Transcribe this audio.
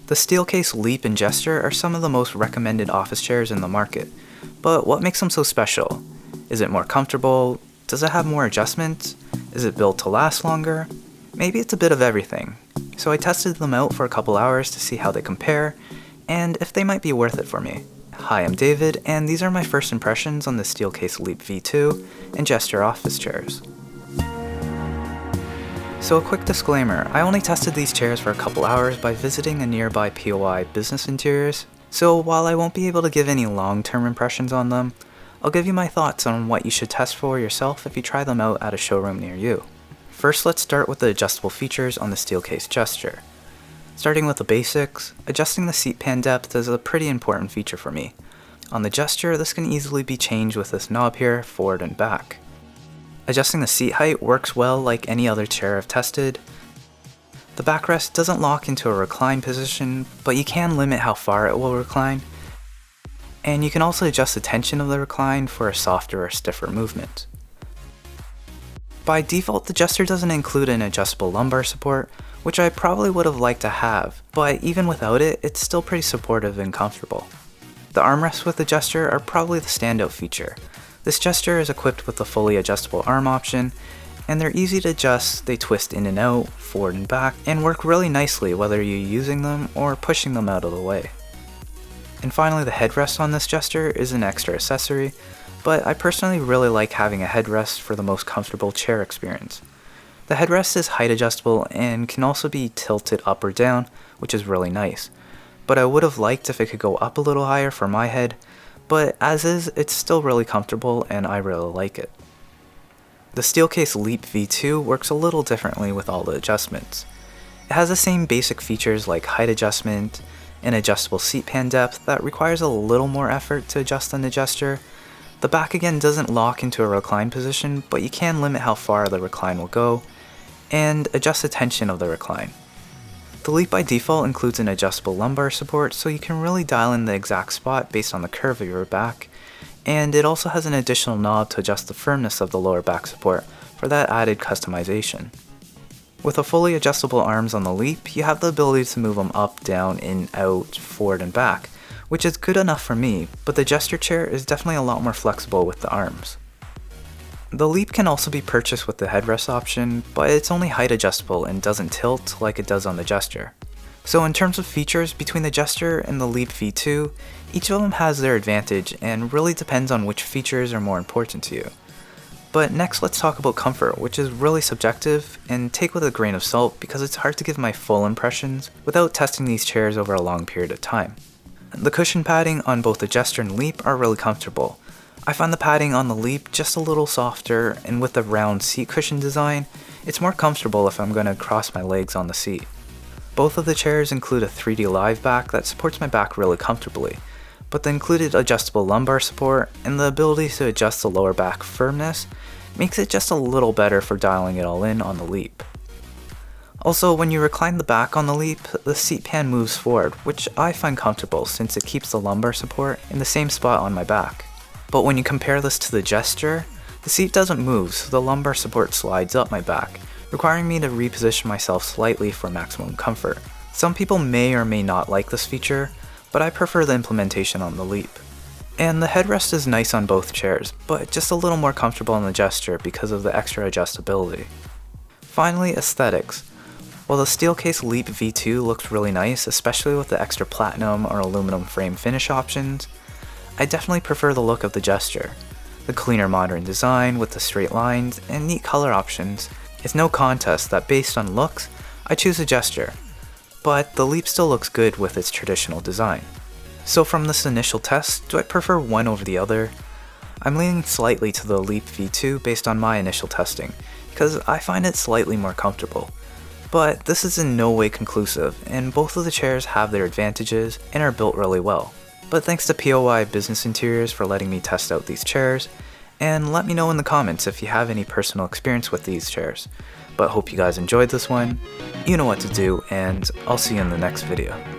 The Steelcase Leap and Gesture are some of the most recommended office chairs in the market, but what makes them so special? Is it more comfortable? Does it have more adjustments? Is it built to last longer? Maybe it's a bit of everything. So I tested them out for a couple hours to see how they compare, and if they might be worth it for me. Hi, I'm David, and these are my first impressions on the Steelcase Leap V2 and Gesture office chairs. So a quick disclaimer, I only tested these chairs for a couple hours by visiting a nearby POI Business Interiors, so while I won't be able to give any long-term impressions on them, I'll give you my thoughts on what you should test for yourself if you try them out at a showroom near you. First, let's start with the adjustable features on the Steelcase Gesture. Starting with the basics, adjusting the seat pan depth is a pretty important feature for me. On the Gesture, this can easily be changed with this knob here, forward and back. Adjusting the seat height works well like any other chair I've tested. The backrest doesn't lock into a recline position, but you can limit how far it will recline. And you can also adjust the tension of the recline for a softer or stiffer movement. By default, the Gesture doesn't include an adjustable lumbar support, which I probably would have liked to have, but even without it, it's still pretty supportive and comfortable. The armrests with the Gesture are probably the standout feature. This Gesture is equipped with a fully adjustable arm option, and they're easy to adjust. They twist in and out, forward and back, and work really nicely whether you're using them or pushing them out of the way. And finally, the headrest on this Gesture is an extra accessory, but I personally really like having a headrest for the most comfortable chair experience. The headrest is height adjustable and can also be tilted up or down, which is really nice, but I would have liked if it could go up a little higher for my head, but as is, it's still really comfortable and I really like it. The Steelcase Leap V2 works a little differently with all the adjustments. It has the same basic features like height adjustment, an adjustable seat pan depth that requires a little more effort to adjust than the Gesture. The back again doesn't lock into a recline position, but you can limit how far the recline will go, and adjust the tension of the recline. The Leap by default includes an adjustable lumbar support, so you can really dial in the exact spot based on the curve of your back, and it also has an additional knob to adjust the firmness of the lower back support for that added customization. With a fully adjustable arms on the Leap, you have the ability to move them up, down, in, out, forward and back, which is good enough for me, but the Gesture chair is definitely a lot more flexible with the arms. The Leap can also be purchased with the headrest option, but it's only height adjustable and doesn't tilt like it does on the Gesture. So in terms of features between the Gesture and the Leap V2, each of them has their advantage and really depends on which features are more important to you. But next, let's talk about comfort, which is really subjective and take with a grain of salt because it's hard to give my full impressions without testing these chairs over a long period of time. The cushion padding on both the Gesture and Leap are really comfortable. I find the padding on the Leap just a little softer, and with the round seat cushion design, it's more comfortable if I'm going to cross my legs on the seat. Both of the chairs include a 3D live back that supports my back really comfortably, but the included adjustable lumbar support and the ability to adjust the lower back firmness makes it just a little better for dialing it all in on the Leap. Also, when you recline the back on the Leap, the seat pan moves forward, which I find comfortable since it keeps the lumbar support in the same spot on my back. But when you compare this to the Gesture, the seat doesn't move, so the lumbar support slides up my back, requiring me to reposition myself slightly for maximum comfort. Some people may or may not like this feature, but I prefer the implementation on the Leap. And the headrest is nice on both chairs, but just a little more comfortable on the Gesture because of the extra adjustability. Finally, aesthetics. While the Steelcase Leap V2 looks really nice, especially with the extra platinum or aluminum frame finish options, I definitely prefer the look of the Gesture. The cleaner modern design with the straight lines and neat color options is no contest that based on looks, I choose a Gesture, but the Leap still looks good with its traditional design. So from this initial test, do I prefer one over the other? I'm leaning slightly to the Leap V2 based on my initial testing, because I find it slightly more comfortable. But this is in no way conclusive, and both of the chairs have their advantages and are built really well. But thanks to POI Business Interiors for letting me test out these chairs, and let me know in the comments if you have any personal experience with these chairs. But hope you guys enjoyed this one, you know what to do, and I'll see you in the next video.